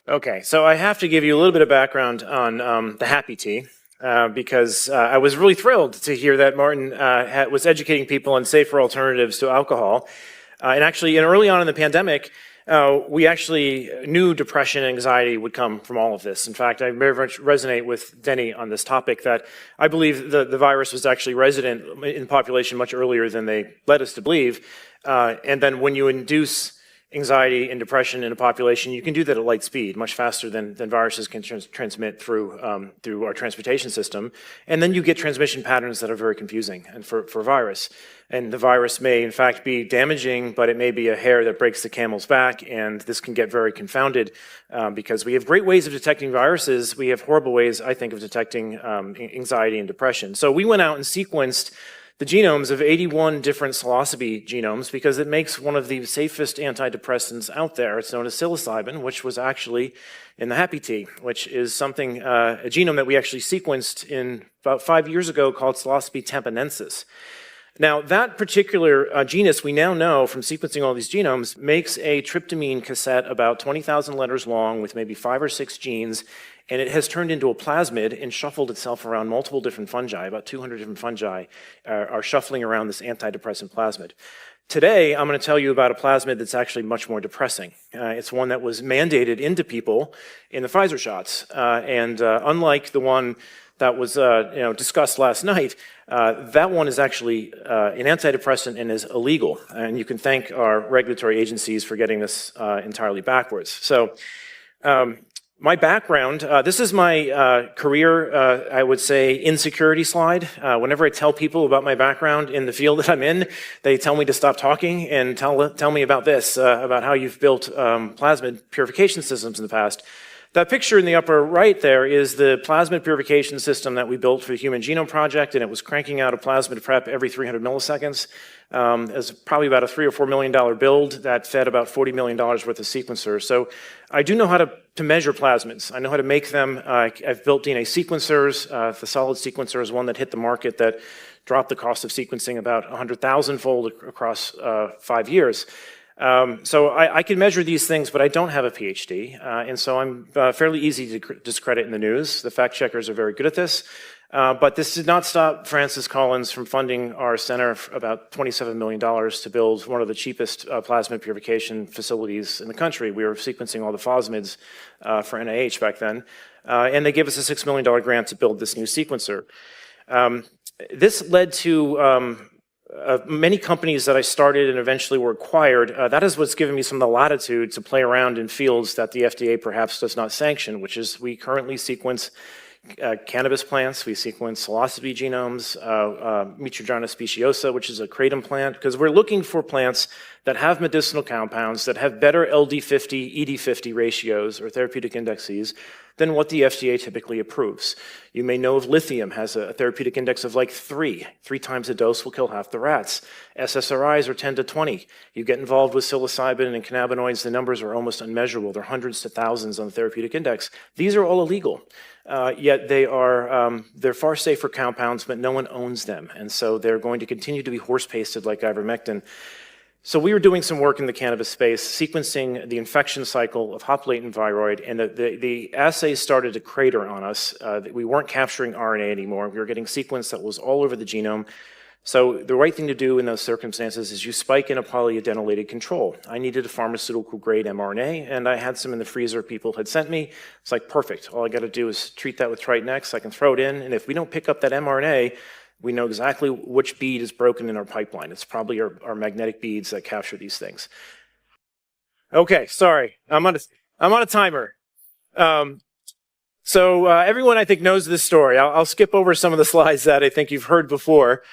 Okay, so I have to give you a little bit of background on the Happy Tea, because I was really thrilled to hear that Martin was educating people on safer alternatives to alcohol. And actually, early on in the pandemic, we actually knew depression and anxiety would come from all of this. In fact, I very much resonate with Denny on this topic that I believe the virus was actually resident in the population much earlier than they led us to believe. And then when you induce anxiety and depression in a population, you can do that at light speed, much faster than viruses can transmit through our transportation system. And then you get transmission patterns that are very confusing and for virus. And the virus may, in fact, be damaging, but it may be a hair that breaks the camel's back, and this can get very confounded because we have great ways of detecting viruses. We have horrible ways, I think, of detecting anxiety and depression. So we went out and sequenced the genomes of 81 different psilocybe genomes because it makes one of the safest antidepressants out there. It's known as psilocybin, which was actually in the Happy Tea, which is something, a genome that we actually sequenced in about 5 years ago called Psilocybe tamponensis. Now, that particular genus, we now know from sequencing all these genomes, makes a tryptamine cassette about 20,000 letters long with maybe 5 or 6 genes, and it has turned into a plasmid and shuffled itself around multiple different fungi. About 200 different fungi are shuffling around this antidepressant plasmid. Today, I'm going to tell you about a plasmid that's actually much more depressing. It's one that was mandated into people in the Pfizer shots, and unlike the one that was discussed last night, that one is actually an antidepressant and is illegal. And you can thank our regulatory agencies for getting this entirely backwards. So my background, this is my career, I would say, insecurity slide. Whenever I tell people about my background in the field that I'm in, they tell me to stop talking and tell me about this, about how you've built plasmid purification systems in the past. That picture in the upper right there is the plasmid purification system that we built for the Human Genome Project, and it was cranking out a plasmid prep every 300 milliseconds. It was probably about a $3 or $4 million build that fed about $40 million worth of sequencers. So I do know how to measure plasmids. I know how to make them. I've built DNA sequencers. The solid sequencer is one that hit the market that dropped the cost of sequencing about 100,000-fold across 5 years. So I can measure these things, but I don't have a PhD, and so I'm fairly easy to discredit in the news. The fact checkers are very good at this, but this did not stop Francis Collins from funding our center for about $27 million to build one of the cheapest plasmid purification facilities in the country. We were sequencing all the phosmids for NIH back then, and they gave us a $6 million grant to build this new sequencer. This led to many companies that I started and eventually were acquired. That is what's given me some of the latitude to play around in fields that the FDA perhaps does not sanction, which is we currently sequence cannabis plants, we sequence psilocybe genomes, Mitragyna speciosa, which is a kratom plant, because we're looking for plants that have medicinal compounds that have better LD50, ED50 ratios or therapeutic indexes than what the FDA typically approves. You may know of lithium has a therapeutic index of like 3. 3 times a dose will kill half the rats. SSRIs are 10 to 20. You get involved with psilocybin and cannabinoids, the numbers are almost unmeasurable. They're hundreds to thousands on the therapeutic index. These are all illegal, yet they're far safer compounds, but no one owns them. And so they're going to continue to be horse-pasted like ivermectin. So we were doing some work in the cannabis space, sequencing the infection cycle of hop latent viroid, and the assays started to crater on us. We weren't capturing RNA anymore. We were getting sequence that was all over the genome. So the right thing to do in those circumstances is you spike in a polyadenylated control. I needed a pharmaceutical-grade mRNA, and I had some in the freezer people had sent me. It's like, perfect. All I got to do is treat that with Triton X. I can throw it in, and if we don't pick up that mRNA, we know exactly which bead is broken in our pipeline. It's probably our magnetic beads that capture these things. Okay, sorry, I'm on a timer. So everyone, I think, knows this story. I'll skip over some of the slides that I think you've heard before.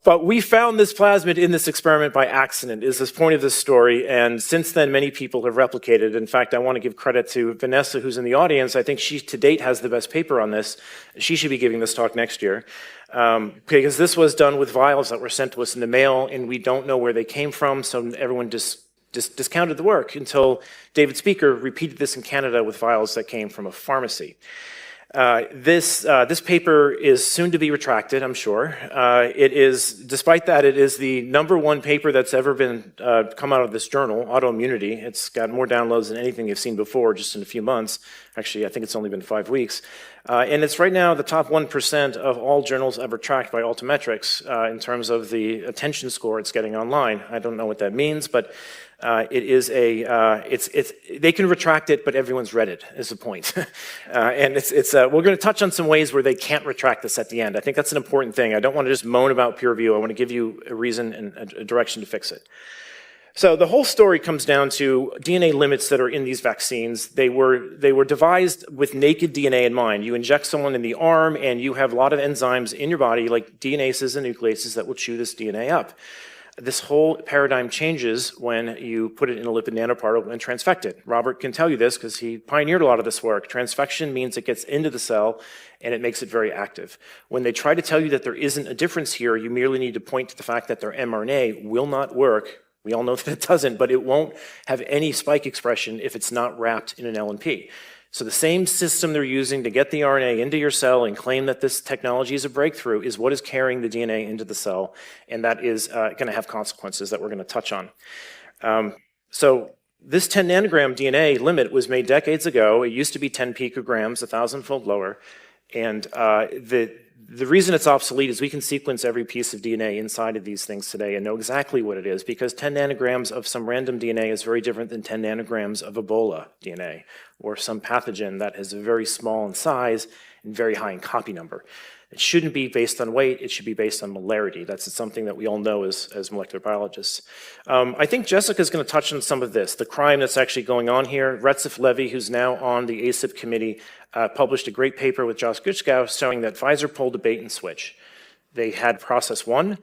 But we found this plasmid in this experiment by accident, is this point of this story, and since then many people have replicated. In fact, I want to give credit to Vanessa, who's in the audience. I think she, to date, has the best paper on this. She should be giving this talk next year, because this was done with vials that were sent to us in the mail, and we don't know where they came from, so everyone just discounted the work until David Speaker repeated this in Canada with vials that came from a pharmacy. This paper is soon to be retracted, I'm sure. It is, despite that, it is the #1 paper that's ever been come out of this journal, Autoimmunity. It's got more downloads than anything you've seen before, just in a few months. Actually, I think it's only been 5 weeks. And it's right now the top 1% of all journals ever tracked by Altimetrics in terms of the attention score it's getting online. I don't know what that means, but it is they can retract it, but everyone's read it, is the point. And we're going to touch on some ways where they can't retract this at the end. I think that's an important thing. I don't want to just moan about peer review. I want to give you a reason and a direction to fix it. So the whole story comes down to DNA limits that are in these vaccines. They were devised with naked DNA in mind. You inject someone in the arm and you have a lot of enzymes in your body, like DNases and nucleases, that will chew this DNA up. This whole paradigm changes when you put it in a lipid nanoparticle and transfect it. Robert can tell you this because he pioneered a lot of this work. Transfection means it gets into the cell and it makes it very active. When they try to tell you that there isn't a difference here, you merely need to point to the fact that their mRNA will not work. We all know that it doesn't, but it won't have any spike expression if it's not wrapped in an LNP. So the same system they're using to get the RNA into your cell and claim that this technology is a breakthrough is what is carrying the DNA into the cell, and that is going to have consequences that we're going to touch on. So this 10 nanogram DNA limit was made decades ago. It used to be 10 picograms, 1,000-fold lower, and the reason it's obsolete is we can sequence every piece of DNA inside of these things today and know exactly what it is, because 10 nanograms of some random DNA is very different than 10 nanograms of Ebola DNA or some pathogen that is very small in size and very high in copy number. It shouldn't be based on weight, it should be based on molarity. That's something that we all know as molecular biologists. I think Jessica's going to touch on some of this, the crime that's actually going on here. Retzef Levy, who's now on the ACIP committee, published a great paper with Josh Gutschkow showing that Pfizer pulled a bait and switch. They had process 1,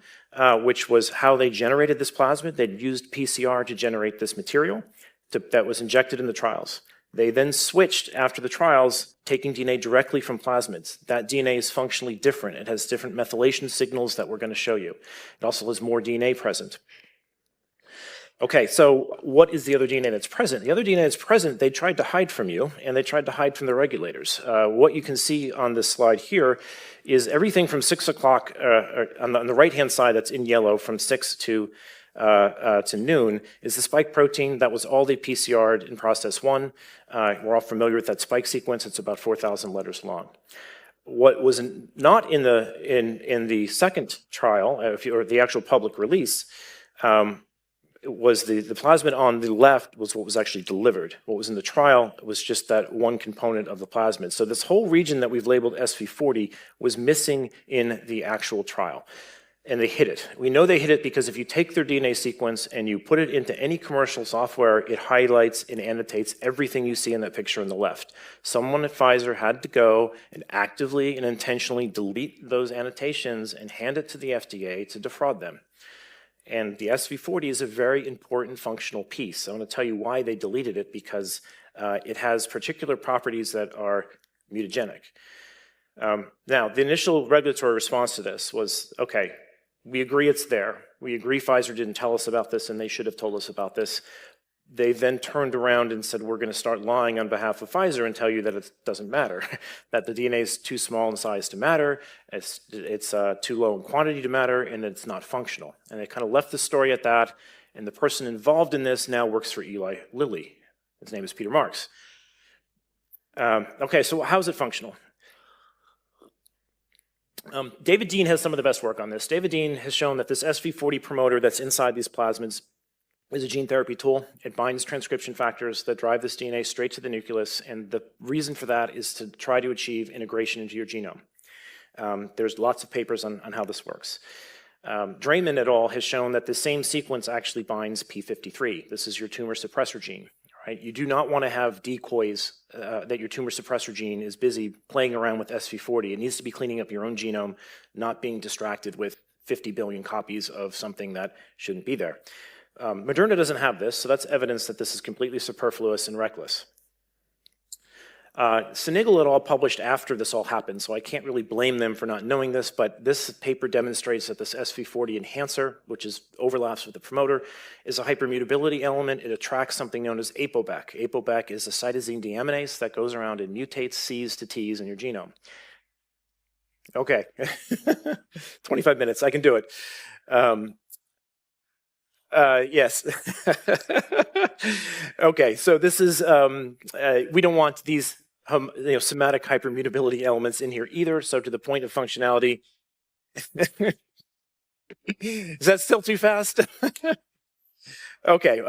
which was how they generated this plasmid. They'd used PCR to generate this material that was injected in the trials. They then switched after the trials, taking DNA directly from plasmids. That DNA is functionally different. It has different methylation signals that we're going to show you. It also has more DNA present. Okay, so what is the other DNA that's present? The other DNA that's present, they tried to hide from you, and they tried to hide from the regulators. What you can see on this slide here is everything from 6 o'clock, on the right-hand side that's in yellow, from 6 to noon, is the spike protein. That was all they PCR'd in process 1. We're all familiar with that spike sequence. It's about 4,000 letters long. What was not in the second trial, or the actual public release, was the plasmid on the left was what was actually delivered. What was in the trial was just that one component of the plasmid. So this whole region that we've labeled SV40 was missing in the actual trial. And they hid it. We know they hid it because if you take their DNA sequence and you put it into any commercial software, it highlights and annotates everything you see in that picture on the left. Someone at Pfizer had to go and actively and intentionally delete those annotations and hand it to the FDA to defraud them. And the SV40 is a very important functional piece. I want to tell you why they deleted it, because it has particular properties that are mutagenic. Now, the initial regulatory response to this was, okay, we agree it's there. We agree Pfizer didn't tell us about this and they should have told us about this. They then turned around and said, we're going to start lying on behalf of Pfizer and tell you that it doesn't matter, that the DNA is too small in size to matter, it's too low in quantity to matter, and it's not functional. And they kind of left the story at that, and the person involved in this now works for Eli Lilly. His name is Peter Marks. Okay, so how is it functional? David Dean has some of the best work on this. David Dean has shown that this SV40 promoter that's inside these plasmids is a gene therapy tool. It binds transcription factors that drive this DNA straight to the nucleus, and the reason for that is to try to achieve integration into your genome. There's lots of papers on how this works. Drayman et al. Has shown that the same sequence actually binds P53. This is your tumor suppressor gene. Right? You do not want to have decoys that your tumor suppressor gene is busy playing around with SV40. It needs to be cleaning up your own genome, not being distracted with 50 billion copies of something that shouldn't be there. Moderna doesn't have this, so that's evidence that this is completely superfluous and reckless. Sinigel et al. Published after this all happened, so I can't really blame them for not knowing this, but this paper demonstrates that this SV40 enhancer, which overlaps with the promoter, is a hypermutability element. It attracts something known as ApoBec. ApoBec is a cytosine deaminase that goes around and mutates Cs to Ts in your genome. Okay, 25 minutes, I can do it. Yes. Okay, so this is, we don't want these somatic hypermutability elements in here either, so to the point of functionality. Is that still too fast? Okay,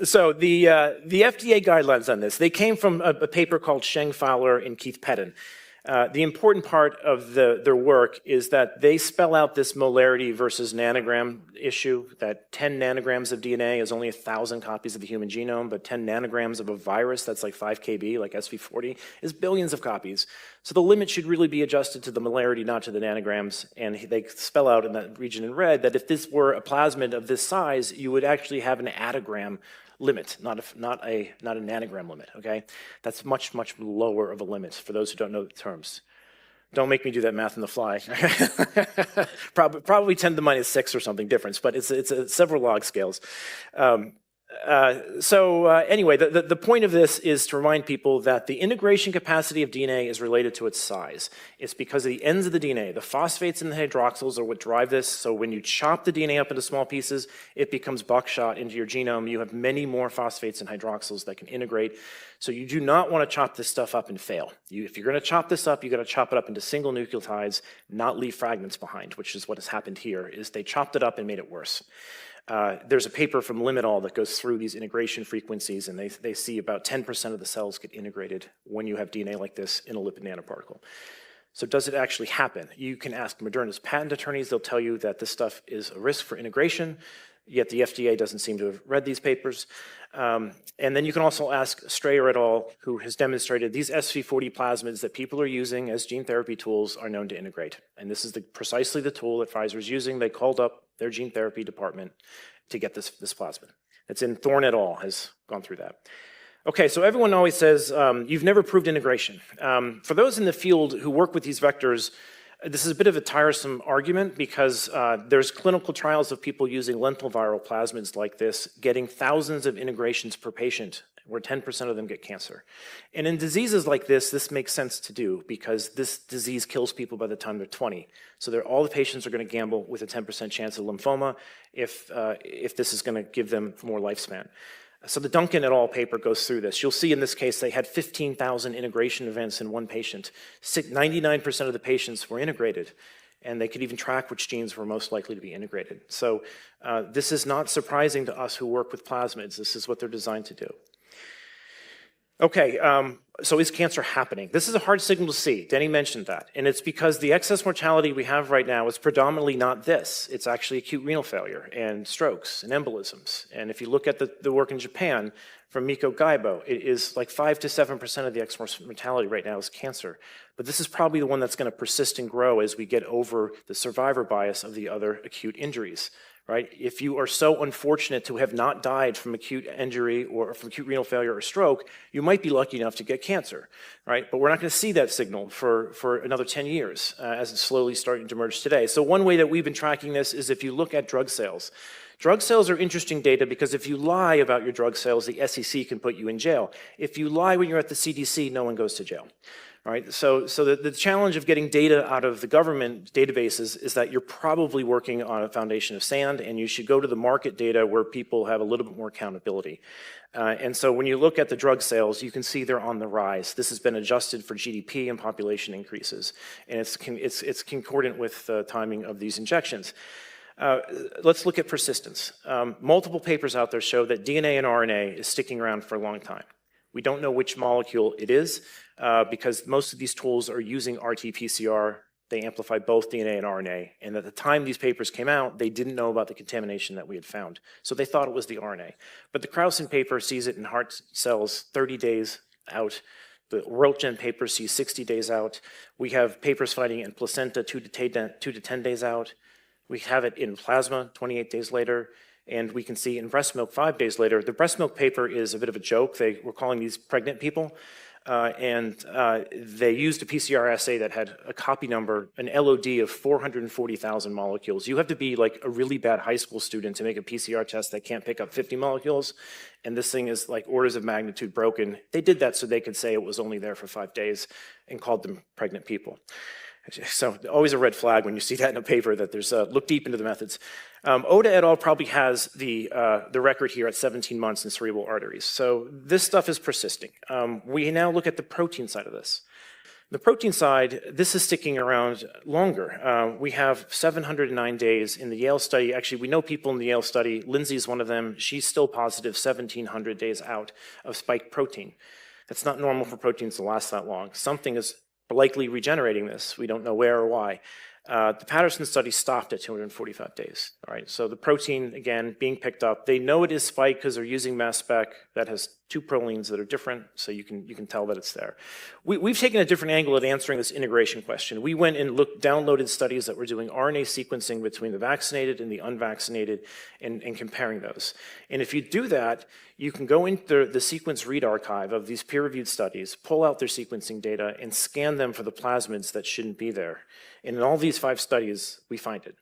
so the FDA guidelines on this, they came from a paper called Sheng Fowler and Keith Pettin. The important part of their work is that they spell out this molarity versus nanogram issue, that 10 nanograms of DNA is only 1,000 copies of the human genome, but 10 nanograms of a virus that's like 5 kb, like SV40, is billions of copies. So the limit should really be adjusted to the molarity, not to the nanograms. And they spell out in that region in red that if this were a plasmid of this size, you would actually have an attogram limit, not a nanogram limit, okay? That's much, much lower of a limit for those who don't know the terms. Don't make me do that math on the fly. Probably 10 to the minus 6 or something different, but it's several log scales. Anyway, the point of this is to remind people that the integration capacity of DNA is related to its size. It's because of the ends of the DNA. The phosphates and the hydroxyls are what drive this. So when you chop the DNA up into small pieces, it becomes buckshot into your genome. You have many more phosphates and hydroxyls that can integrate. So you do not want to chop this stuff up and fail. If you're going to chop this up, you got to chop it up into single nucleotides, not leave fragments behind, which is what has happened here, is they chopped it up and made it worse. There's a paper from Lim et al. That goes through these integration frequencies, and they see about 10% of the cells get integrated when you have DNA like this in a lipid nanoparticle. So does it actually happen? You can ask Moderna's patent attorneys. They'll tell you that this stuff is a risk for integration, yet the FDA doesn't seem to have read these papers. And then you can also ask Strayer et al., who has demonstrated these SV40 plasmids that people are using as gene therapy tools are known to integrate. And this is precisely the tool that Pfizer is using. They called up their gene therapy department to get this plasmid. It's in Thorne et al. Has gone through that. Okay, so everyone always says, you've never proved integration. For those in the field who work with these vectors, this is a bit of a tiresome argument because there's clinical trials of people using lentiviral plasmids like this, getting thousands of integrations per patient, where 10% of them get cancer. And in diseases like this makes sense to do because this disease kills people by the time they're 20. So all the patients are going to gamble with a 10% chance of lymphoma if this is going to give them more lifespan. So the Duncan et al. Paper goes through this. You'll see in this case they had 15,000 integration events in one patient. 99% of the patients were integrated, and they could even track which genes were most likely to be integrated. So this is not surprising to us who work with plasmids. This is what they're designed to do. Okay, so is cancer happening? This is a hard signal to see. Denny mentioned that. And it's because the excess mortality we have right now is predominantly not this. It's actually acute renal failure and strokes and embolisms. And if you look at the work in Japan from Miko Gaibo, it is like 5 to 7% of the excess mortality right now is cancer. But this is probably the one that's going to persist and grow as we get over the survivor bias of the other acute injuries. Right? If you are so unfortunate to have not died from acute injury or from acute renal failure or stroke, you might be lucky enough to get cancer, right? But we're not going to see that signal for another 10 years as it's slowly starting to emerge today. So one way that we've been tracking this is if you look at drug sales. Drug sales are interesting data because if you lie about your drug sales, the SEC can put you in jail. If you lie when you're at the CDC, no one goes to jail. Right? So the challenge of getting data out of the government databases is that you're probably working on a foundation of sand, and you should go to the market data where people have a little bit more accountability. And so when you look at the drug sales, you can see they're on the rise. This has been adjusted for GDP and population increases, and it's concordant with the timing of these injections. Let's look at persistence. Multiple papers out there show that DNA and RNA is sticking around for a long time. We don't know which molecule it is because most of these tools are using RT-PCR. They amplify both DNA and RNA. And at the time these papers came out, they didn't know about the contamination that we had found. So they thought it was the RNA. But the Krausen paper sees it in heart cells 30 days out. The Roentgen paper sees 60 days out. We have papers finding it in placenta 2 to 10 days out. We have it in plasma 28 days later. And we can see in breast milk 5 days later. The breast milk paper is a bit of a joke. We're calling these pregnant people. They used a PCR assay that had a copy number, an LOD of 440,000 molecules. You have to be like a really bad high school student to make a PCR test that can't pick up 50 molecules, and this thing is like orders of magnitude broken. They did that so they could say it was only there for 5 days and called them pregnant people. So always a red flag when you see that in a paper that there's look deep into the methods. Oda et al. Probably has the record here at 17 months in cerebral arteries. So this stuff is persisting. We now look at the protein side of this. The protein side, this is sticking around longer. We have 709 days in the Yale study. Actually, we know people in the Yale study. Lindsay's one of them. She's still positive 1,700 days out of spike protein. That's not normal for proteins to last that long. Something is likely regenerating this. We don't know where or why. The Patterson study stopped at 245 days. All right, so the protein, again, being picked up. They know it is spike because they're using mass spec that has 2 prolines that are different, so you can tell that it's there. We've taken a different angle at answering this integration question. We went and downloaded studies that were doing RNA sequencing between the vaccinated and the unvaccinated and comparing those. And if you do that, you can go into the sequence read archive of these peer-reviewed studies, pull out their sequencing data, and scan them for the plasmids that shouldn't be there. And in all these 5 studies, we find it.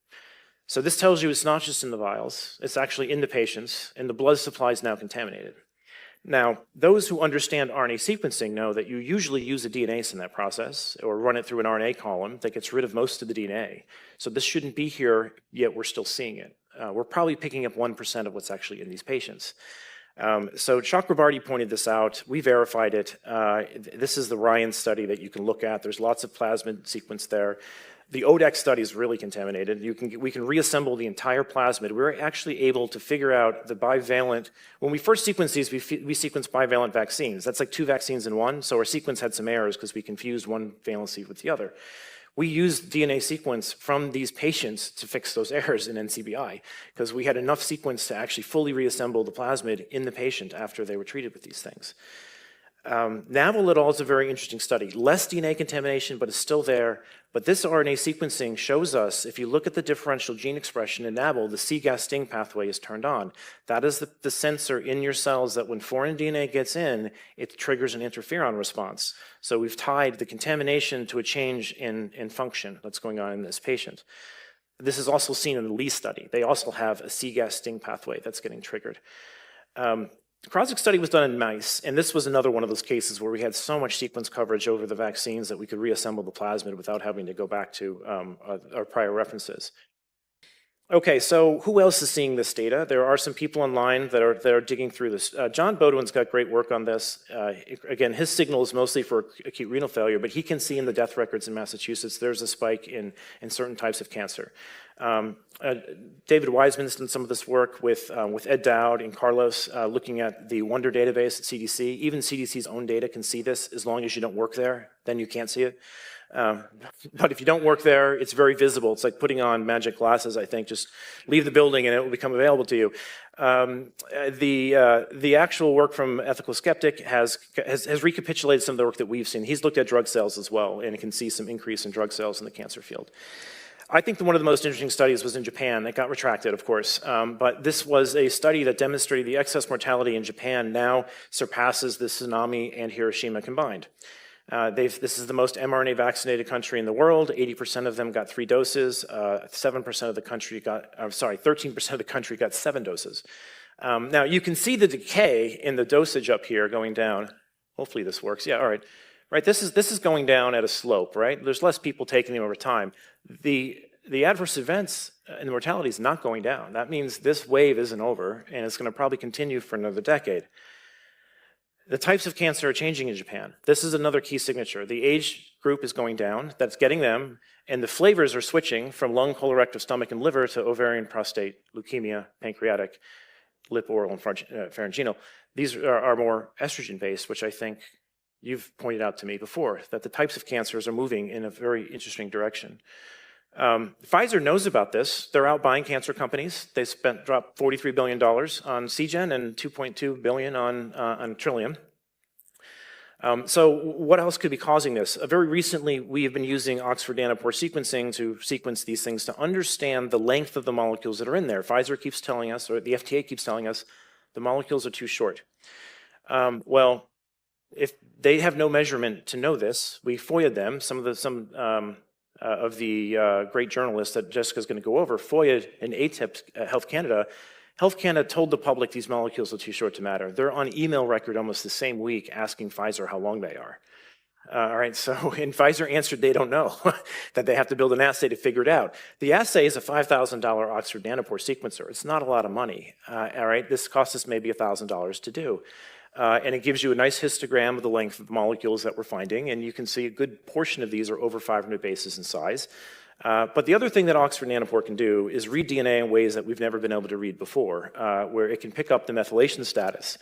So this tells you it's not just in the vials, it's actually in the patients, and the blood supply is now contaminated. Now, those who understand RNA sequencing know that you usually use a DNase in that process or run it through an RNA column that gets rid of most of the DNA. So this shouldn't be here, yet we're still seeing it. We're probably picking up 1% of what's actually in these patients. So Chakrabarty pointed this out. We verified it. This is the Ryan study that you can look at. There's lots of plasmid sequence there. The ODEX study is really contaminated. We can reassemble the entire plasmid. We're actually able to figure out the bivalent. When we first sequenced these, we sequenced bivalent vaccines. That's like 2 vaccines in one. So our sequence had some errors because we confused one valency with the other. We used DNA sequence from these patients to fix those errors in NCBI because we had enough sequence to actually fully reassemble the plasmid in the patient after they were treated with these things. NAVL et al. Is a very interesting study. Less DNA contamination, but it's still there. But this RNA sequencing shows us, if you look at the differential gene expression in NAVL, the C-gas sting pathway is turned on. That is the sensor in your cells that when foreign DNA gets in, it triggers an interferon response. So we've tied the contamination to a change in function that's going on in this patient. This is also seen in the Lee study. They also have a C-gas sting pathway that's getting triggered. The Krosik study was done in mice, and this was another one of those cases where we had so much sequence coverage over the vaccines that we could reassemble the plasmid without having to go back to our prior references. Okay, so who else is seeing this data? There are some people online that are digging through this. John Bodwin's got great work on this. Again, his signal is mostly for acute renal failure, but he can see in the death records in Massachusetts there's a spike in certain types of cancer. David Wiseman's done some of this work with Ed Dowd and Carlos looking at the Wonder database at CDC. Even CDC's own data can see this as long as you don't work there, then you can't see it. But if you don't work there, it's very visible. It's like putting on magic glasses, I think. Just leave the building and it will become available to you. The actual work from Ethical Skeptic has recapitulated some of the work that we've seen. He's looked at drug sales as well and can see some increase in drug sales in the cancer field. I think that one of the most interesting studies was in Japan. It got retracted, of course, but this was a study that demonstrated the excess mortality in Japan now surpasses the tsunami and Hiroshima combined. This is the most mRNA vaccinated country in the world. 80% of them got 3 doses. 7% of the country got, 13% of the country got 7 doses. Now you can see the decay in the dosage up here going down. Hopefully this works. Yeah, all right. Right, this is going down at a slope, right? There's less people taking them over time. The adverse events and the mortality is not going down. That means this wave isn't over, and it's going to probably continue for another decade. The types of cancer are changing in Japan. This is another key signature. The age group is going down. That's getting them, and the flavors are switching from lung, colorectal, stomach, and liver to ovarian, prostate, leukemia, pancreatic, lip, oral, and pharyngeal. These are more estrogen-based, which I think you've pointed out to me before, that the types of cancers are moving in a very interesting direction. Pfizer knows about this. They're out buying cancer companies. They dropped $43 billion on Seagen and $2.2 billion on Trillium. So what else could be causing this? Very recently, we have been using Oxford nanopore sequencing to sequence these things to understand the length of the molecules that are in there. Pfizer keeps telling us, or the FDA keeps telling us, the molecules are too short. Well, if they have no measurement to know this, we FOIA'd them. Some of the great journalists that Jessica's going to go over FOIA'd and ATIP'd Health Canada. Health Canada told the public these molecules are too short to matter. They're on email record almost the same week asking Pfizer how long they are. All right, so, and Pfizer answered they don't know, that they have to build an assay to figure it out. The assay is a $5,000 Oxford nanopore sequencer. It's not a lot of money, all right? This costs us maybe $1,000 to do. And it gives you a nice histogram of the length of the molecules that we're finding, and you can see a good portion of these are over 500 bases in size. But the other thing that Oxford Nanopore can do is read DNA in ways that we've never been able to read before, where it can pick up the methylation status.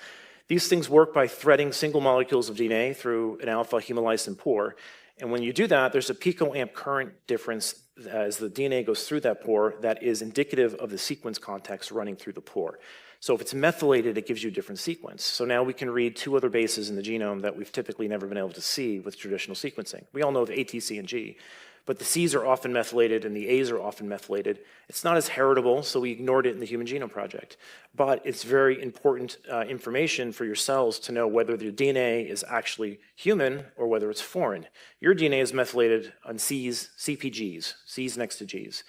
These things work by threading single molecules of DNA through an alpha hemolysin pore. And when you do that, there's a picoamp current difference as the DNA goes through that pore that is indicative of the sequence context running through the pore. So if it's methylated, it gives you a different sequence. So now we can read two other bases in the genome that we've typically never been able to see with traditional sequencing. We all know of A, T, C, and G. But the C's are often methylated and the A's are often methylated. It's not as heritable, so we ignored it in the Human Genome Project. But it's very important information for your cells to know whether the DNA is actually human or whether it's foreign. Your DNA is methylated on C's, CpGs, C's next to G's.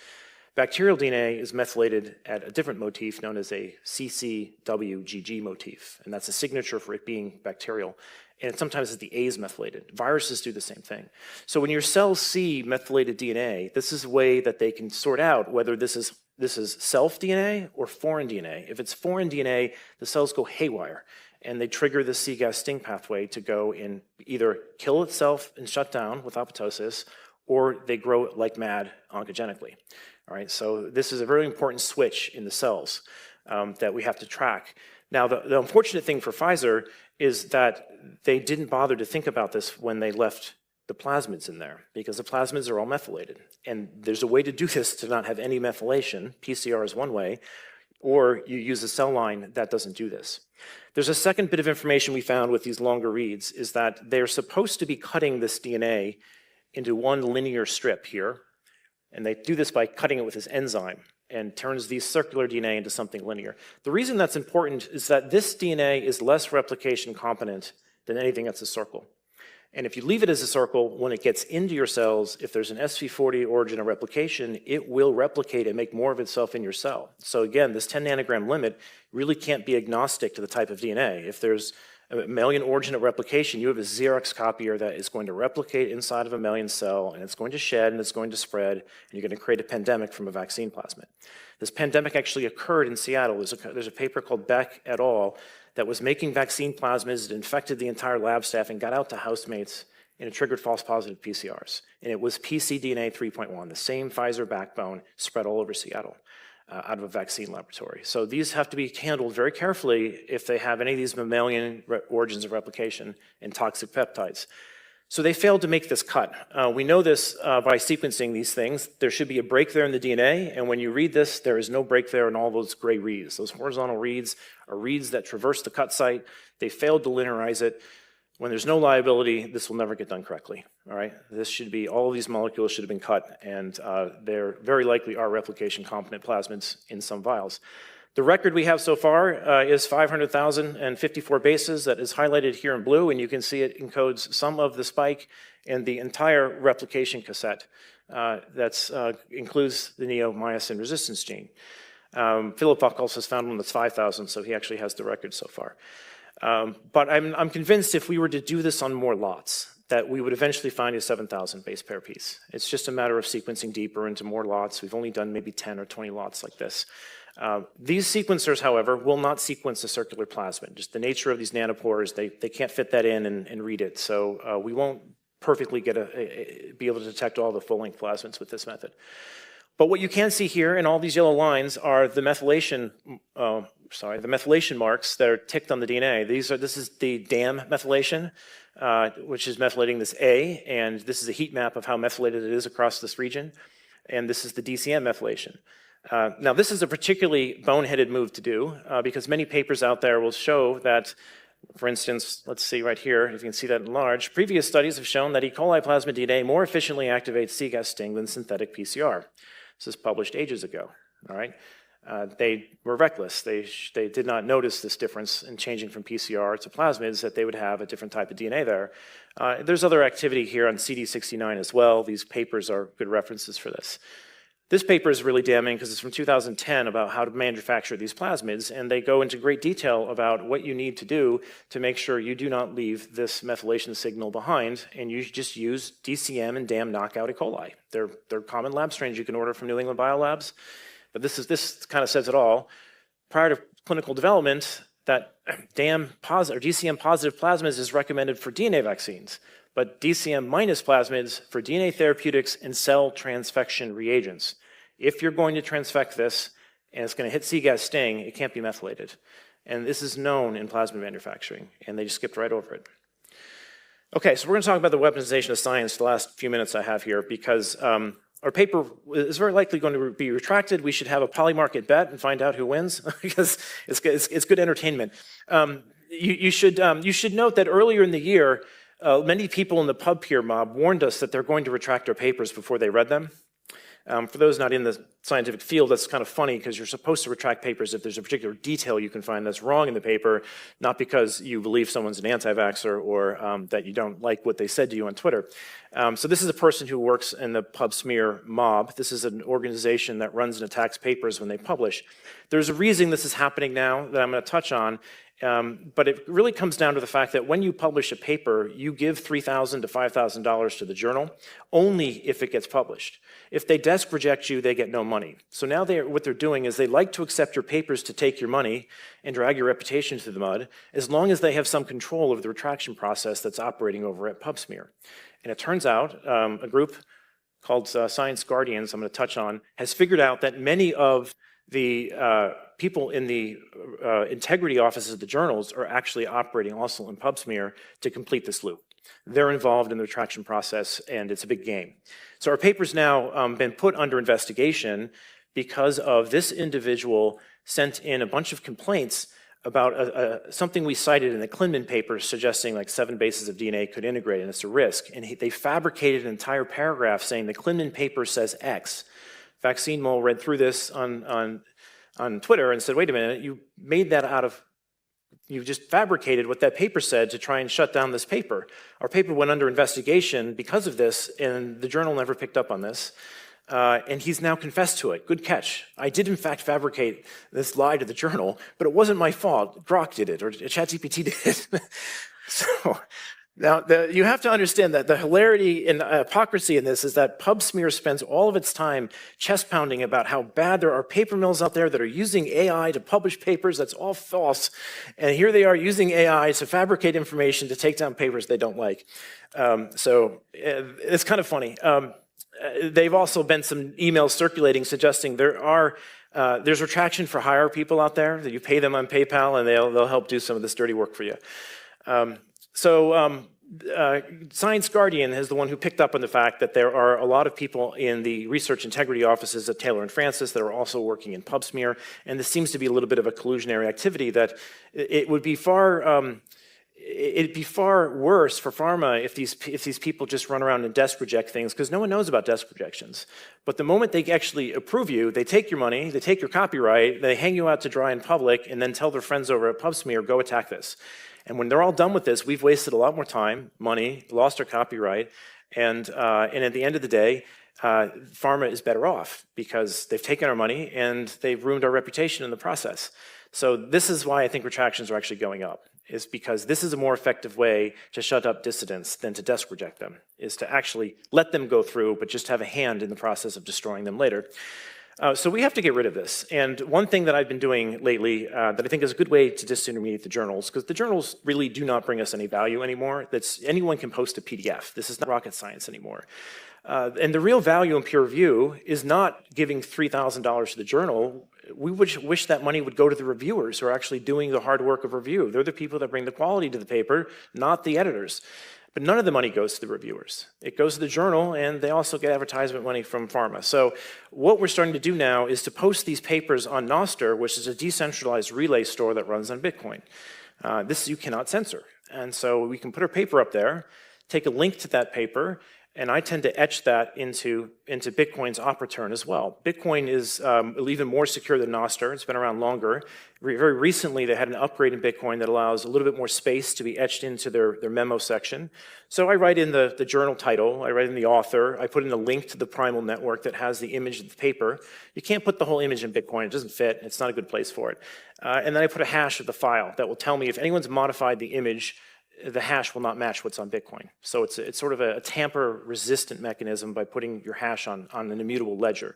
Bacterial DNA is methylated at a different motif known as a CCWGG motif, and that's a signature for it being bacterial. And sometimes it's the A's methylated. Viruses do the same thing. So when your cells see methylated DNA, this is a way that they can sort out whether this is self DNA or foreign DNA. If it's foreign DNA, the cells go haywire, and they trigger the cGAS sting pathway to go and either kill itself and shut down with apoptosis, or they grow like mad oncogenically. All right, so this is a very important switch in the cells that we have to track. Now, the unfortunate thing for Pfizer is that they didn't bother to think about this when they left the plasmids in there, because the plasmids are all methylated. And there's a way to do this to not have any methylation. PCR is one way, or you use a cell line that doesn't do this. There's a second bit of information we found with these longer reads is that they're supposed to be cutting this DNA into one linear strip here, and they do this by cutting it with this enzyme and turns these circular DNA into something linear. The reason that's important is that this DNA is less replication competent than anything that's a circle. And if you leave it as a circle, when it gets into your cells, if there's an SV40 origin of replication, it will replicate and make more of itself in your cell. So again, this 10 nanogram limit really can't be agnostic to the type of DNA. If there's a mammalian origin of replication, you have a Xerox copier that is going to replicate inside of a mammalian cell, and it's going to shed, and it's going to spread, and you're going to create a pandemic from a vaccine plasmid. This pandemic actually occurred in Seattle. There's a paper called Beck et al. That was making vaccine plasmids. It infected the entire lab staff and got out to housemates, and it triggered false positive PCRs. And it was pcDNA 3.1, the same Pfizer backbone spread all over Seattle. Out of a vaccine laboratory. So these have to be handled very carefully if they have any of these mammalian origins of replication and toxic peptides. So they failed to make this cut. We know this by sequencing these things. There should be a break there in the DNA, and when you read this, there is no break there in all those gray reads. Those horizontal reads are reads that traverse the cut site. They failed to linearize it. When there's no liability, this will never get done correctly, all right? This should be, all of these molecules should have been cut, and there very likely are replication competent plasmids in some vials. The record we have so far is 500,054 bases that is highlighted here in blue, and you can see it encodes some of the spike and the entire replication cassette that includes the neomycin resistance gene. Philip Buckles has found one that's 5,000, so he actually has the record so far. But I'm convinced if we were to do this on more lots, that we would eventually find a 7,000 base pair piece. It's just a matter of sequencing deeper into more lots. We've only done maybe 10 or 20 lots like this. These sequencers, however, will not sequence a circular plasmid. Just the nature of these nanopores, they can't fit that in and read it. So we won't perfectly be able to detect all the full-length plasmids with this method. But what you can see here in all these yellow lines are the methylation, the methylation marks that are ticked on the DNA. This is the DAM methylation, which is methylating this A, and this is a heat map of how methylated it is across this region. And this is the DCM methylation. Now, this is a particularly boneheaded move to do because many papers out there will show that, for instance, let's see right here, if you can see that in large, previous studies have shown that E. coli plasmid DNA more efficiently activates cGAS sting than synthetic PCR. This was published ages ago, all right? They were reckless. They did not notice this difference in changing from PCR to plasmids, that they would have a different type of DNA there. There's other activity here on CD69 as well. These papers are good references for this. This paper is really damning because it's from 2010 about how to manufacture these plasmids, and they go into great detail about what you need to do to make sure you do not leave this methylation signal behind, and you just use DCM and DAM knockout E. coli. They're common lab strains you can order from New England Biolabs, but this kind of says it all. Prior to clinical development, that DAM positive or DCM positive plasmids is recommended for DNA vaccines, but DCM minus plasmids for DNA therapeutics and cell transfection reagents. If you're going to transfect this and it's going to hit C-gas sting, it can't be methylated. And this is known in plasmid manufacturing, and they just skipped right over it. Okay, so we're going to talk about the weaponization of science the last few minutes I have here, because our paper is very likely going to be retracted. We should have a polymarket bet and find out who wins, because it's good entertainment. You should note that earlier in the year, many people in the pub peer mob warned us that they're going to retract our papers before they read them. For those not in the scientific field, that's kind of funny, because you're supposed to retract papers if there's a particular detail you can find that's wrong in the paper, not because you believe someone's an anti-vaxxer or that you don't like what they said to you on Twitter. So this is a person who works in the pub smear mob. This is an organization that runs and attacks papers when they publish. There's a reason this is happening now that I'm going to touch on. But it really comes down to the fact that when you publish a paper, you give $3,000 to $5,000 to the journal only if it gets published. If they desk reject you, they get no money. So now what they're doing is they like to accept your papers to take your money and drag your reputation through the mud, as long as they have some control over the retraction process that's operating over at PubSmear. And it turns out a group called Science Guardians, I'm going to touch on, has figured out that many of the people in the integrity offices of the journals are actually operating also in PubSmear to complete this loop. They're involved in the retraction process, and it's a big game. So our paper's now been put under investigation because of this individual sent in a bunch of complaints about something we cited in the Klindman paper suggesting like 7 bases of DNA could integrate, and it's a risk. And they fabricated an entire paragraph saying the Klindman paper says X. Vaccine Mole read through this on Twitter and said, wait a minute, you made that out of, you just fabricated what that paper said to try and shut down this paper. Our paper went under investigation because of this, and the journal never picked up on this. And he's now confessed to it. Good catch. I did in fact fabricate this lie to the journal, but it wasn't my fault. Grok did it, or ChatGPT did it. So now you have to understand that the hilarity and hypocrisy in this is that PubSmear spends all of its time chest pounding about how bad there are paper mills out there that are using AI to publish papers. That's all false. And here they are using AI to fabricate information to take down papers they don't like. So it's kind of funny. They've also been some emails circulating suggesting there's retraction for hire people out there, that you pay them on PayPal and they'll help do some of this dirty work for you. Science Guardian is the one who picked up on the fact that there are a lot of people in the research integrity offices at Taylor and Francis that are also working in PubSmear, and this seems to be a little bit of a collusionary activity that it would be it'd be far worse for pharma if these people just run around and desk reject things, because no one knows about desk rejections. But the moment they actually approve you, they take your money, they take your copyright, they hang you out to dry in public, and then tell their friends over at PubSmear, go attack this. And when they're all done with this, we've wasted a lot more time, money, lost our copyright, and at the end of the day, pharma is better off because they've taken our money and they've ruined our reputation in the process. So this is why I think retractions are actually going up, is because this is a more effective way to shut up dissidents than to desk reject them, is to actually let them go through, but just have a hand in the process of destroying them later. So we have to get rid of this. And one thing that I've been doing lately that I think is a good way to disintermediate the journals, because the journals really do not bring us any value anymore. Anyone can post a PDF. This is not rocket science anymore. And the real value in peer review is not giving $3,000 to the journal. We wish that money would go to the reviewers who are actually doing the hard work of review. They're the people that bring the quality to the paper, not the editors. But none of the money goes to the reviewers. It goes to the journal, and they also get advertisement money from pharma. So what we're starting to do now is to post these papers on Nostr, which is a decentralized relay store that runs on Bitcoin. This you cannot censor. And so we can put our paper up there, take a link to that paper, And I tend to etch that into Bitcoin's op return as well. Bitcoin is even more secure than Nostr. It's been around longer. Very recently, they had an upgrade in Bitcoin that allows a little bit more space to be etched into their memo section. So I write in the journal title, I write in the author, I put in a link to the primal network that has the image of the paper. You can't put the whole image in Bitcoin. It doesn't fit. It's not a good place for it. And then I put a hash of the file that will tell me if anyone's modified the image, the hash will not match what's on Bitcoin. So it's sort of a tamper-resistant mechanism by putting your hash on an immutable ledger.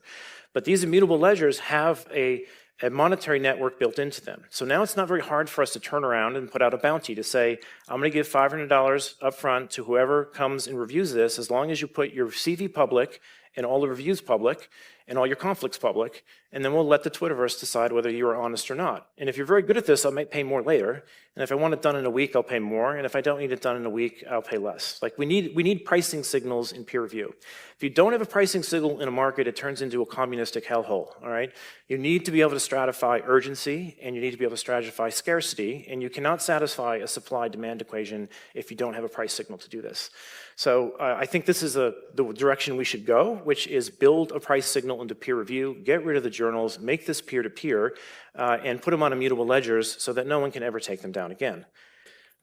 But these immutable ledgers have a monetary network built into them. So now it's not very hard for us to turn around and put out a bounty to say, I'm going to give $500 up front to whoever comes and reviews this, as long as you put your CV public and all the reviews public and all your conflicts public, and then we'll let the Twitterverse decide whether you are honest or not. And if you're very good at this, I might pay more later. And if I want it done in a week, I'll pay more. And if I don't need it done in a week, I'll pay less. Like we need pricing signals in peer review. If you don't have a pricing signal in a market, it turns into a communistic hellhole, all right? You need to be able to stratify urgency, and you need to be able to stratify scarcity, and you cannot satisfy a supply-demand equation if you don't have a price signal to do this. So I think this is the direction we should go, which is build a price signal into peer review, get rid of the journals, make this peer-to-peer, and put them on immutable ledgers so that no one can ever take them down again.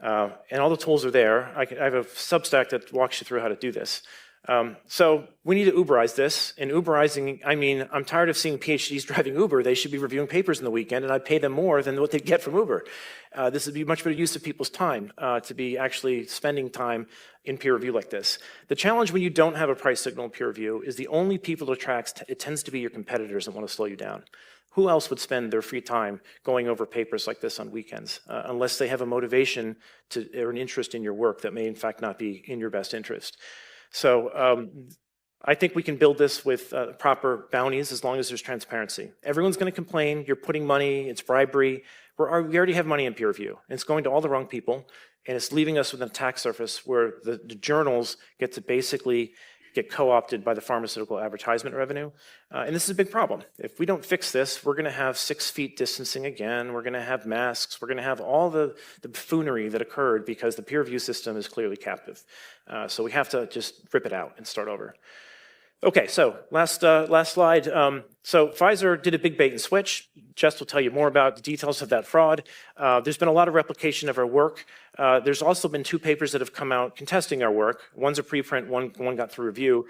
And all the tools are there. I have a Substack that walks you through how to do this. So we need to Uberize this. And Uberizing, I mean, I'm tired of seeing PhDs driving Uber. They should be reviewing papers in the weekend, and I'd pay them more than what they'd get from Uber. This would be much better use of people's time to be actually spending time in peer review like this. The challenge when you don't have a price signal in peer review is the only people it attracts, it tends to be your competitors that want to slow you down. Who else would spend their free time going over papers like this on weekends, unless they have a motivation or an interest in your work that may in fact not be in your best interest? So I think we can build this with proper bounties as long as there's transparency. Everyone's going to complain, you're putting money, it's bribery. We already have money in peer review, and it's going to all the wrong people, and it's leaving us with an attack surface where the journals get to basically get co-opted by the pharmaceutical advertisement revenue. And this is a big problem. If we don't fix this, we're going to have 6 feet distancing again, we're going to have masks, we're going to have all the buffoonery that occurred because the peer review system is clearly captive. So we have to just rip it out and start over. Okay, so last slide. So Pfizer did a big bait and switch. Jess will tell you more about the details of that fraud. There's been a lot of replication of our work. There's also been 2 papers that have come out contesting our work. One's a preprint, one got through review.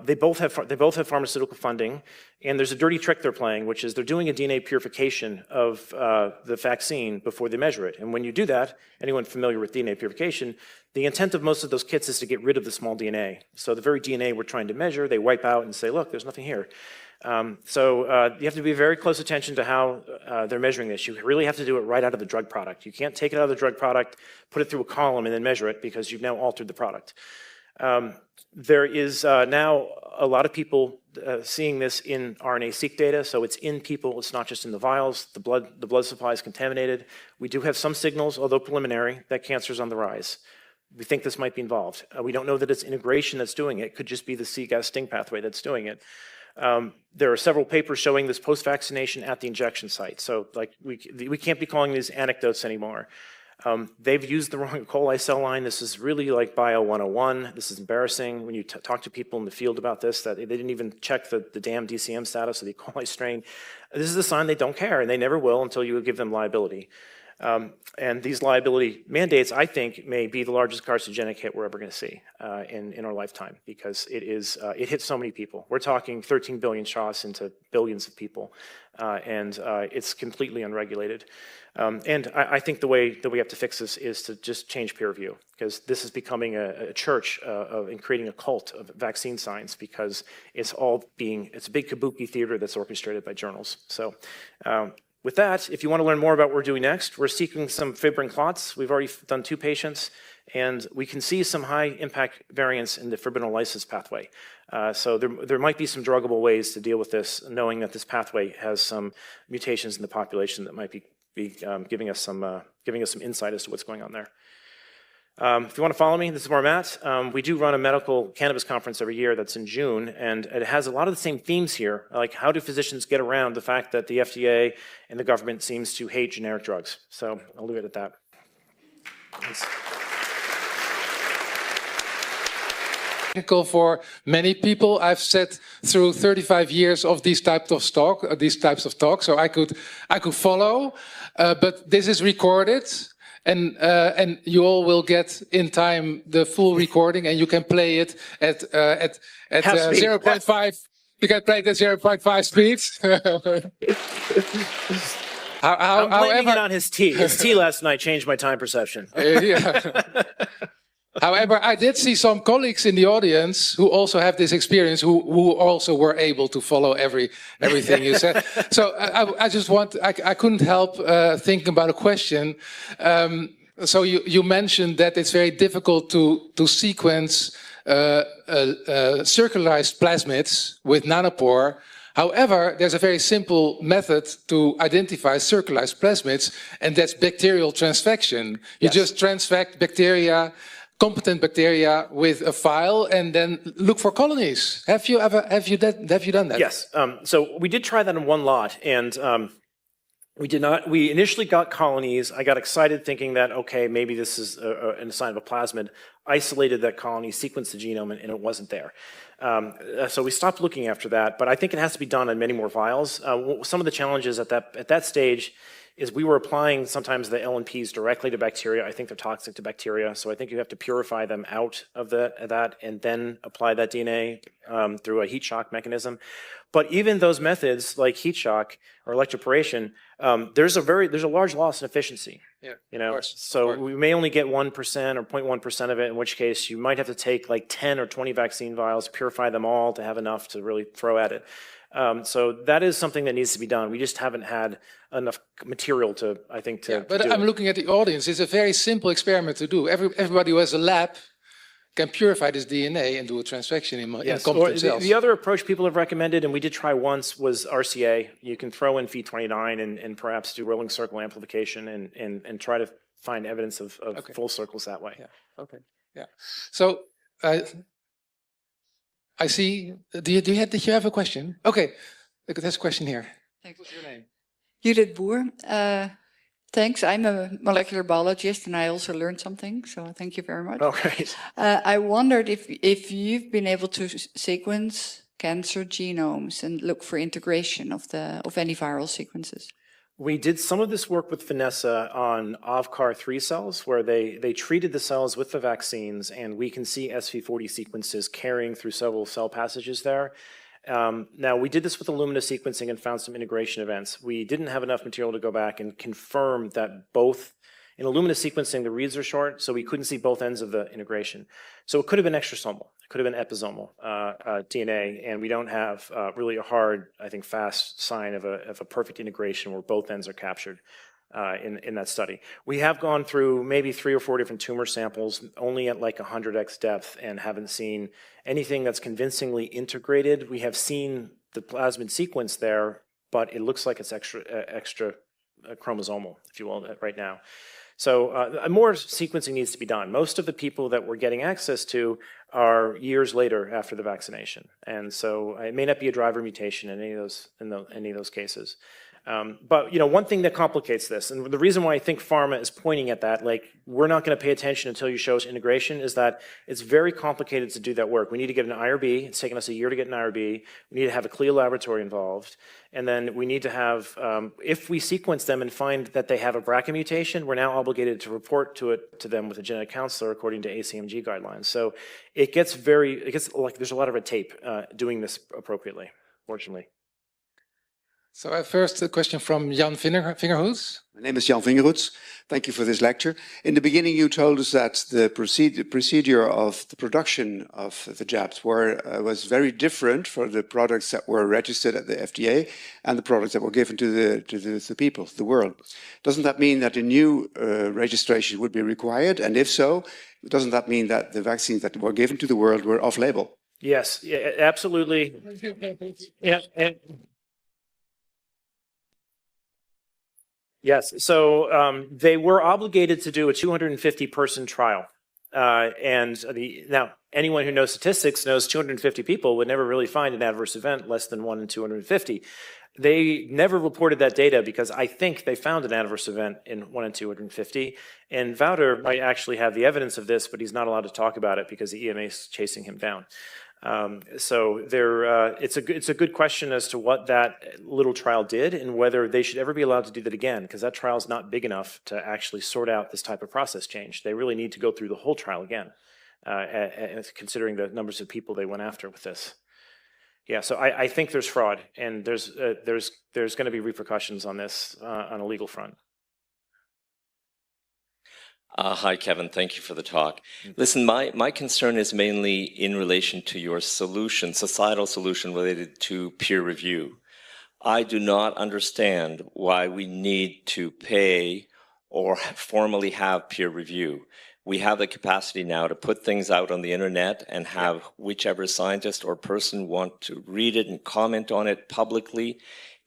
They both have pharmaceutical funding, and there's a dirty trick they're playing, which is they're doing a DNA purification of the vaccine before they measure it. And when you do that, anyone familiar with DNA purification, the intent of most of those kits is to get rid of the small DNA. So the very DNA we're trying to measure, they wipe out and say, look, there's nothing here. So you have to be very close attention to how they're measuring this. You really have to do it right out of the drug product. You can't take it out of the drug product, put it through a column, and then measure it because you've now altered the product. There is now a lot of people seeing this in RNA-seq data, so it's in people, it's not just in the vials. The blood supply is contaminated. We do have some signals, although preliminary, that cancer is on the rise. We think this might be involved. We don't know that it's integration that's doing it. It could just be the C-gas sting pathway that's doing it. There are several papers showing this post-vaccination at the injection site. So like we can't be calling these anecdotes anymore. They've used the wrong E. coli cell line. This is really like Bio 101. This is embarrassing when you talk to people in the field about this, that they didn't even check the damn DCM status of the E. coli strain. This is a sign they don't care, and they never will until you give them liability. And these liability mandates, I think, may be the largest carcinogenic hit we're ever going to see in our lifetime, because it hits so many people. We're talking 13 billion shots into billions of people, and it's completely unregulated. And I think the way that we have to fix this is to just change peer review, because this is becoming a church and creating a cult of vaccine science, because it's a big kabuki theater that's orchestrated by journals. So. With that, if you want to learn more about what we're doing next, we're seeking some fibrin clots. We've already done 2 patients, and we can see some high impact variants in the fibrinolysis pathway. So there might be some druggable ways to deal with this, knowing that this pathway has some mutations in the population that might be giving us some insight as to what's going on there. If you want to follow me, this is where I'm at. We do run a medical cannabis conference every year that's in June, and it has a lot of the same themes here, like how do physicians get around the fact that the FDA and the government seems to hate generic drugs. So I'll leave it at that. Thanks. Technical for many people. I've sat through 35 years of these types of talks, so I could follow. But this is recorded, and you all will get in time the full recording, and you can play it at 0.5. You can play it at 0.5 speed. I'm blaming it on his tea. His tea last night changed my time perception. Yeah. However, I did see some colleagues in the audience who also have this experience, who also were able to follow everything you said. So I couldn't help thinking about a question. So you mentioned that it's very difficult to sequence circularized plasmids with nanopore. However, there's a very simple method to identify circularized plasmids, and that's bacterial transfection. You just transfect bacteria, competent bacteria, with a file, and then look for colonies. Have you done that? Yes. So we did try that in one lot, and we did not. We initially got colonies. I got excited thinking that, okay, maybe this is a sign of a plasmid. Isolated that colony, sequenced the genome, and it wasn't there. So we stopped looking after that, but I think it has to be done on many more vials. Some of the challenges at that stage is we were applying sometimes the LNPs directly to bacteria. I think they're toxic to bacteria, so I think you have to purify them out of that and then apply that DNA through a heat shock mechanism. But even those methods like heat shock or electroporation, there's a large loss in efficiency. Yeah, you know, so we may only get 1% or 0.1% of it, in which case you might have to take like 10 or 20 vaccine vials, purify them all to have enough to really throw at it. So that is something that needs to be done. We just haven't had enough material to, I think, to but do I'm it. looking at the audience. It's a very simple experiment to do. Everybody who has a lab can purify this DNA and do a transfection in competent cells. The other approach people have recommended, and we did try once, was RCA. You can throw in Phe29 and perhaps do rolling circle amplification and try to find evidence of full circles that way. Yeah. Okay. Yeah. So I see. Did you have a question? Okay. Look, there's a question here. Thanks. What's your name? Judith Boer. Thanks. I'm a molecular biologist, and I also learned something. So thank you very much. Oh, great. I wondered if you've been able to sequence cancer genomes and look for integration of any viral sequences. We did some of this work with Vanessa on OVCAR3 cells, where they treated the cells with the vaccines, and we can see SV40 sequences carrying through several cell passages there. Now, we did this with Illumina sequencing and found some integration events. We didn't have enough material to go back and confirm that both, in Illumina sequencing, the reads are short, so we couldn't see both ends of the integration. So it could have been extrasomal, it could have been episomal DNA, and we don't have really a hard, I think, fast sign of a perfect integration where both ends are captured in that study. We have gone through maybe 3 or 4 different tumor samples, only at like 100x depth, and haven't seen anything that's convincingly integrated. We have seen the plasmid sequence there, but it looks like it's extra chromosomal, if you will, right now. So more sequencing needs to be done. Most of the people that we're getting access to are years later after the vaccination, and so it may not be a driver mutation in any of those cases. But you know, one thing that complicates this, and the reason why I think pharma is pointing at that, like we're not going to pay attention until you show us integration, is that it's very complicated to do that work. We need to get an IRB. It's taken us a year to get an IRB. We need to have a CLIA laboratory involved, and then we need to have, if we sequence them and find that they have a BRCA mutation, we're now obligated to report to them with a genetic counselor according to ACMG guidelines. So it gets like there's a lot of red tape doing this appropriately, fortunately. So first a question from Jan Vingerhoets. My name is Jan Vingerhoets. Thank you for this lecture. In the beginning you told us that the procedure of the production of the jabs was very different for the products that were registered at the FDA and the products that were given to the people, the world. Doesn't that mean that a new registration would be required? And if so, doesn't that mean that the vaccines that were given to the world were off-label? Yes, yeah, absolutely. Yeah. Yes, so they were obligated to do a 250-person trial. Now, anyone who knows statistics knows 250 people would never really find an adverse event less than 1 in 250. They never reported that data because I think they found an adverse event in 1 in 250. And Wouter might actually have the evidence of this, but he's not allowed to talk about it because the EMA is chasing him down. It's a good question as to what that little trial did and whether they should ever be allowed to do that again, because that trial is not big enough to actually sort out this type of process change. They really need to go through the whole trial again, considering the numbers of people they went after with this. Yeah, so I think there's fraud, and there's going to be repercussions on this on a legal front. Hi, Kevin. Thank you for the talk. Listen, my concern is mainly in relation to your solution, societal solution related to peer review. I do not understand why we need to pay or formally have peer review. We have the capacity now to put things out on the internet and have whichever scientist or person want to read it and comment on it publicly.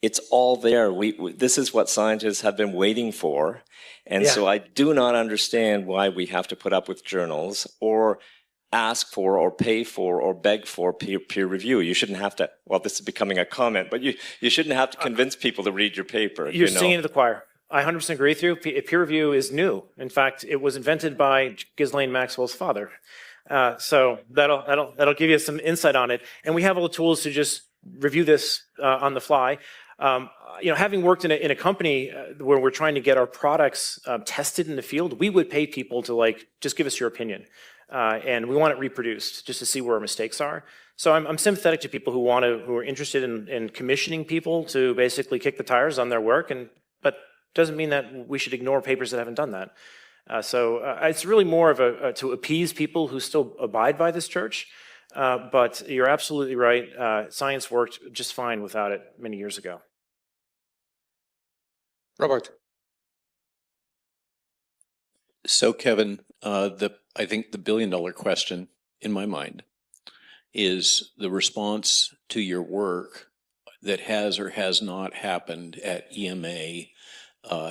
It's all there. This is what scientists have been waiting for. And so I do not understand why we have to put up with journals or ask for or pay for or beg for peer review. You shouldn't have to, well, this is becoming a comment, but you shouldn't have to convince people to read your paper. You're singing to the choir. I 100% agree with you. Peer review is new. In fact, it was invented by Ghislaine Maxwell's father. So that'll give you some insight on it. And we have all the tools to just review this on the fly. Having worked in a company where we're trying to get our products tested in the field, we would pay people to just give us your opinion. And we want it reproduced just to see where our mistakes are. So I'm sympathetic to people who are interested in commissioning people to basically kick the tires on their work, but doesn't mean that we should ignore papers that haven't done that. It's really more of to appease people who still abide by this church. But you're absolutely right. Science worked just fine without it many years ago. Robert. So, Kevin, I think the billion-dollar question in my mind is the response to your work that has or has not happened at EMA,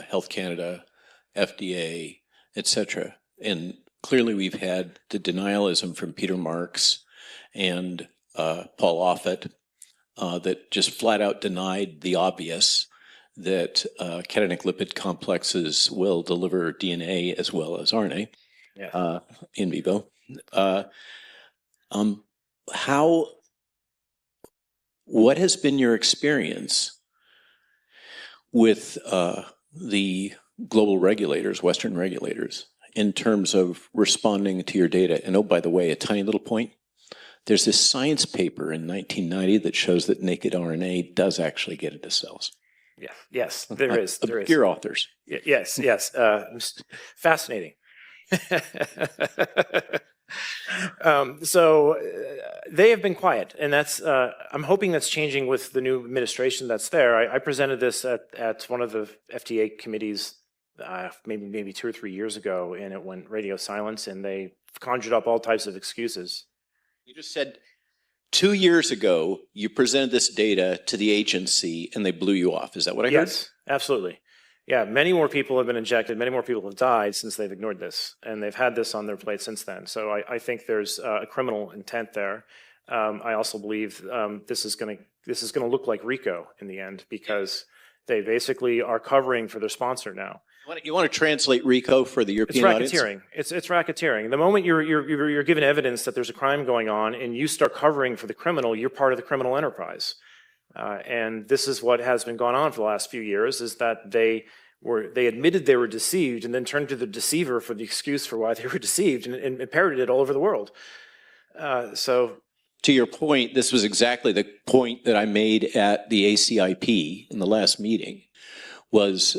Health Canada, FDA, etc. And clearly we've had the denialism from Peter Marks and Paul Offit that just flat out denied the obvious, that cationic lipid complexes will deliver DNA as well as RNA in vivo. What has been your experience with the global regulators, Western regulators, in terms of responding to your data? And oh, by the way, a tiny little point. There's this science paper in 1990 that shows that naked RNA does actually get into cells. Yeah, yes, there is. Obscure authors. Yes. Fascinating. They have been quiet, and I'm hoping that's changing with the new administration that's there. I presented this at one of the FDA committees maybe 2 or 3 years ago, and it went radio silence, and they conjured up all types of excuses. You just said 2 years ago, you presented this data to the agency and they blew you off. Is that what I heard? Yes, absolutely. Yeah, many more people have been injected, many more people have died since they've ignored this, and they've had this on their plate since then. So I think there's a criminal intent there. I also believe this is going to look like RICO in the end, because they basically are covering for their sponsor now. You want to translate RICO for the European audience? It's racketeering. It's racketeering. The moment you're given evidence that there's a crime going on and you start covering for the criminal, you're part of the criminal enterprise. And this is what has been going on for the last few years, is that they admitted they were deceived and then turned to the deceiver for the excuse for why they were deceived and parroted it all over the world. To your point, this was exactly the point that I made at the ACIP in the last meeting, was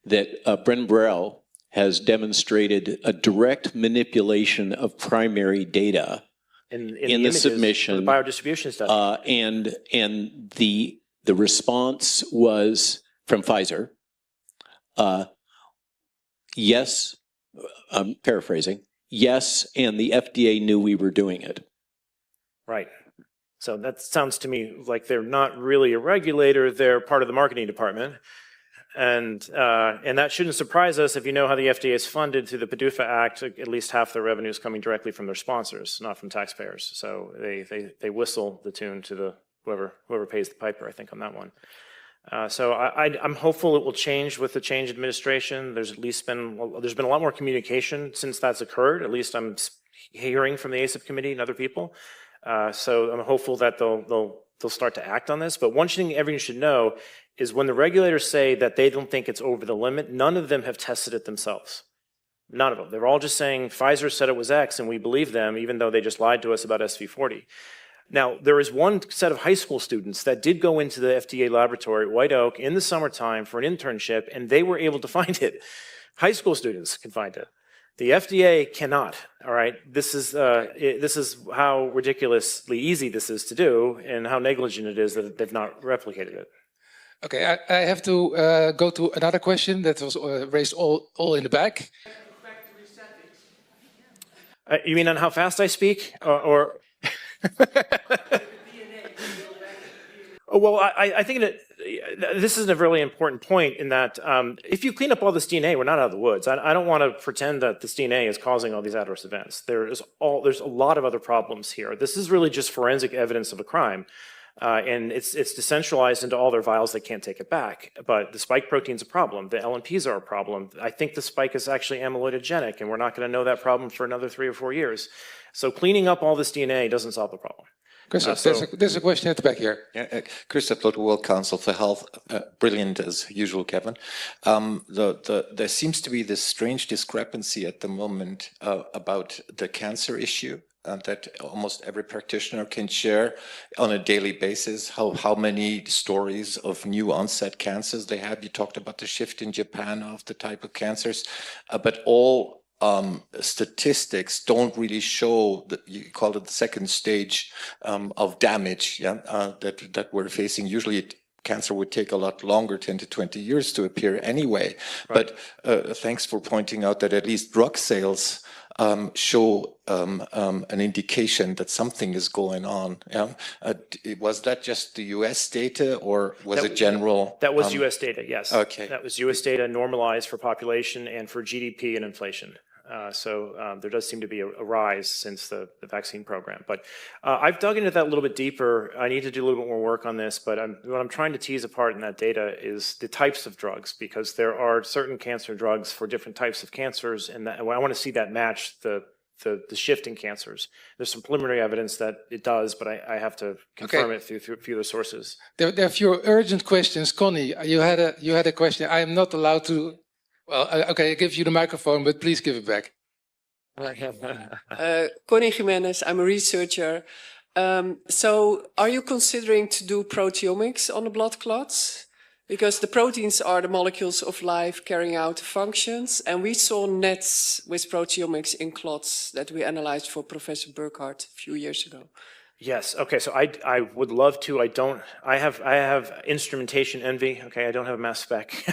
that Brendan Burrell has demonstrated a direct manipulation of primary data in the submission, the biodistribution study, and the response was from Pfizer. Yes, I'm paraphrasing. Yes, and the FDA knew we were doing it. Right. So that sounds to me like they're not really a regulator; they're part of the marketing department. And that shouldn't surprise us if you know how the FDA is funded through the PDUFA Act. At least half their revenue is coming directly from their sponsors, not from taxpayers. So they whistle the tune to whoever pays the piper, I think, on that one. So I'm hopeful it will change with the change administration. There's been a lot more communication since that's occurred. At least I'm hearing from the ACIP committee and other people. So I'm hopeful that they'll start to act on this. But one thing everyone should know is when the regulators say that they don't think it's over the limit, none of them have tested it themselves. None of them. They're all just saying Pfizer said it was X and we believe them, even though they just lied to us about SV40. Now, there is one set of high school students that did go into the FDA laboratory at White Oak in the summertime for an internship, and they were able to find it. High school students can find it. The FDA cannot, all right? This is how ridiculously easy this is to do and how negligent it is that they've not replicated it. Okay, I have to go to another question that was raised all in the back. You mean on how fast I speak? Or well, I think that this is a really important point in that if you clean up all this DNA, we're not out of the woods. I don't want to pretend that this DNA is causing all these adverse events. There's a lot of other problems here. This is really just forensic evidence of a crime. And it's decentralized into all their vials. They can't take it back. But the spike protein's a problem. The LNPs are a problem. I think the spike is actually amyloidogenic, and we're not going to know that problem for another 3 or 4 years. So cleaning up all this DNA doesn't solve the problem. Christoph, there's a question at the back here. Yeah, Christoph Lotte, World Council for Health. Brilliant as usual, Kevin. There seems to be this strange discrepancy at the moment about the cancer issue. That almost every practitioner can share on a daily basis how many stories of new onset cancers they have. You talked about the shift in Japan of the type of cancers, but all statistics don't really show that you call it the second stage of damage that we're facing. Usually cancer would take a lot longer, 10 to 20 years to appear anyway. Right. But thanks for pointing out that at least drug sales show an indication that something is going on. Yeah? Was that just the US data or was it general? That was US data, yes. Okay. That was US data normalized for population and for GDP and inflation. So there does seem to be a rise since the vaccine program. But I've dug into that a little bit deeper. I need to do a little bit more work on this, but what I'm trying to tease apart in that data is the types of drugs, because there are certain cancer drugs for different types of cancers, and I want to see that match the shift in cancers. There's some preliminary evidence that it does, but I have to confirm it through a few other sources. There are a few urgent questions. Connie, you had a question. I am not allowed to. Well, okay, I give you the microphone, but please give it back. Connie Jimenez, I'm a researcher. So are you considering to do proteomics on the blood clots? Because the proteins are the molecules of life carrying out functions. And we saw nets with proteomics in clots that we analyzed for Professor Burkhardt a few years ago. Yes. Okay. So I would love to. I have instrumentation envy. Okay. I don't have a mass spec.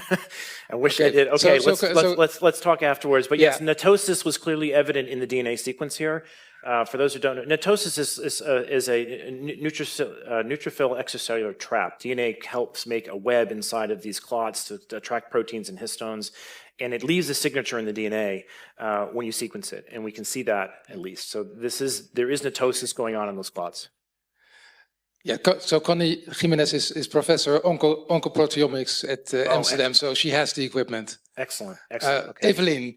I wish I did. Okay. Let's talk afterwards. But yes, netosis was clearly evident in the DNA sequence here. For those who don't know, netosis is a neutrophil extracellular trap. DNA helps make a web inside of these clots to attract proteins and histones, and it leaves a signature in the DNA when you sequence it, and we can see that at least. So there is netosis going on in those clots. Yeah, so Connie Jimenez is professor oncoproteomics at Amsterdam, so she has the equipment. Excellent. Okay. Evelyn.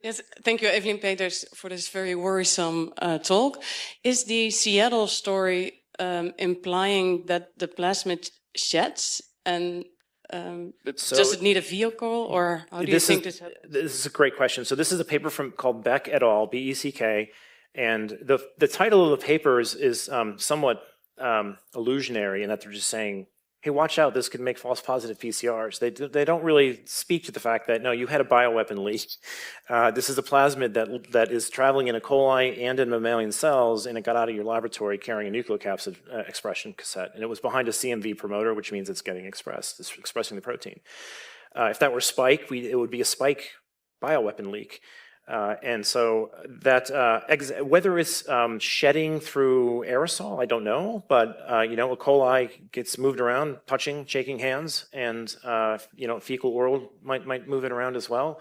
Yes, thank you, Evelyn Peters, for this very worrisome talk. Is the Seattle story implying that the plasmid sheds, and does it need a vehicle, or how do you think this happens? This is a great question. So this is a paper called Beck et al., B-E-C-K, and the title of the paper is somewhat illusionary in that they're just saying, hey, watch out, this could make false positive PCRs. They don't really speak to the fact that, no, you had a bioweapon leak. This is a plasmid that is traveling in E. coli and in mammalian cells, and it got out of your laboratory carrying a nucleocapsid expression cassette. And it was behind a CMV promoter, which means it's getting expressed. It's expressing the protein. If that were spike, it would be a spike bioweapon leak. And so that, whether it's shedding through aerosol, I don't know, but, you know, E. coli gets moved around, touching, shaking hands, and, you know, fecal oral might move it around as well.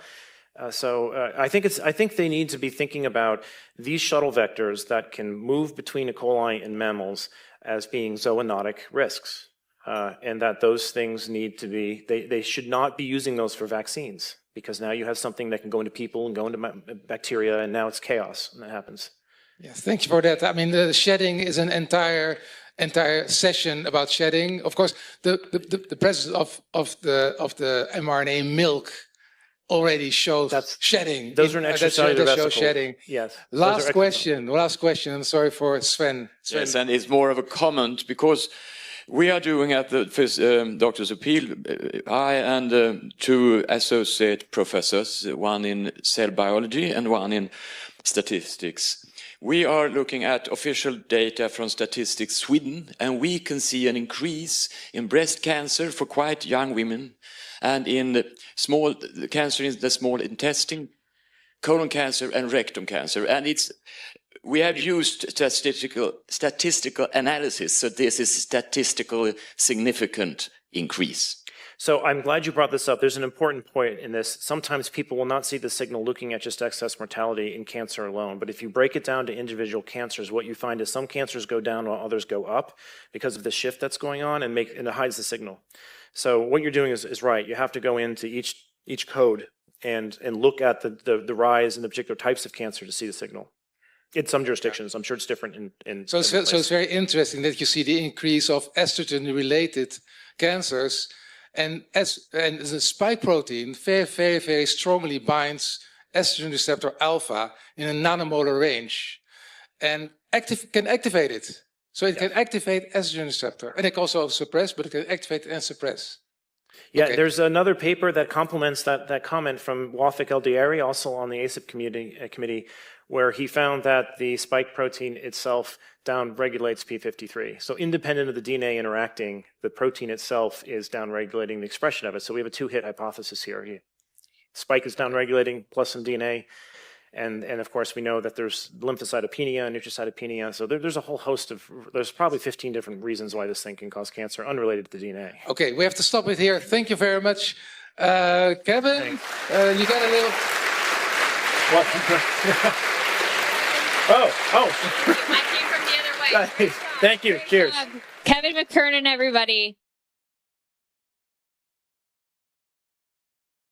I think they need to be thinking about these shuttle vectors that can move between E. coli and mammals as being zoonotic risks, and that those things need to be, they should not be using those for vaccines, because now you have something that can go into people and go into bacteria, and now it's chaos, and that happens. Yes, thank you for that. I mean, the shedding is an entire session about shedding. Of course, the presence of the mRNA milk already shows shedding. Those are an extracellular that shows vesicles. shedding. Yes. Last question. I'm sorry for Sven. Yes, and it's more of a comment because we are doing at the first Doctor's Appeal, I and two associate professors, one in cell biology and one in statistics. We are looking at official data from Statistics Sweden, and we can see an increase in breast cancer for quite young women, and in small cancer in the small intestine, colon cancer and rectum cancer. And we have used statistical analysis, so this is statistically significant increase. So I'm glad you brought this up. There's an important point in this. Sometimes people will not see the signal looking at just excess mortality in cancer alone. But if you break it down to individual cancers, what you find is some cancers go down while others go up because of the shift that's going on, and it hides the signal. So what you're doing is right. You have to go into each code and look at the rise in the particular types of cancer to see the signal. In some jurisdictions, I'm sure it's different in so it's very interesting that you see the increase of estrogen-related cancers, and the spike protein very strongly binds estrogen receptor alpha in a nanomolar range, and can activate it. So it can activate estrogen receptor, and it can also suppress, but it can activate and suppress. Yeah, Okay. there's another paper that complements that comment from Wafik El-Diari, also on the ACIP committee, where he found that the spike protein itself downregulates P53. So independent of the DNA interacting, the protein itself is downregulating the expression of it. So we have a two-hit hypothesis here. Spike is downregulating plus some DNA. And of course, we know that there's lymphocytopenia and neutrocytopenia. So there's a whole host there's probably 15 different reasons why this thing can cause cancer unrelated to the DNA. Okay, we have to stop it here. Thank you very much. Kevin, you got a little... What? Oh. I came from the other way. Thank you. Cheers. Kevin McKernan, everybody.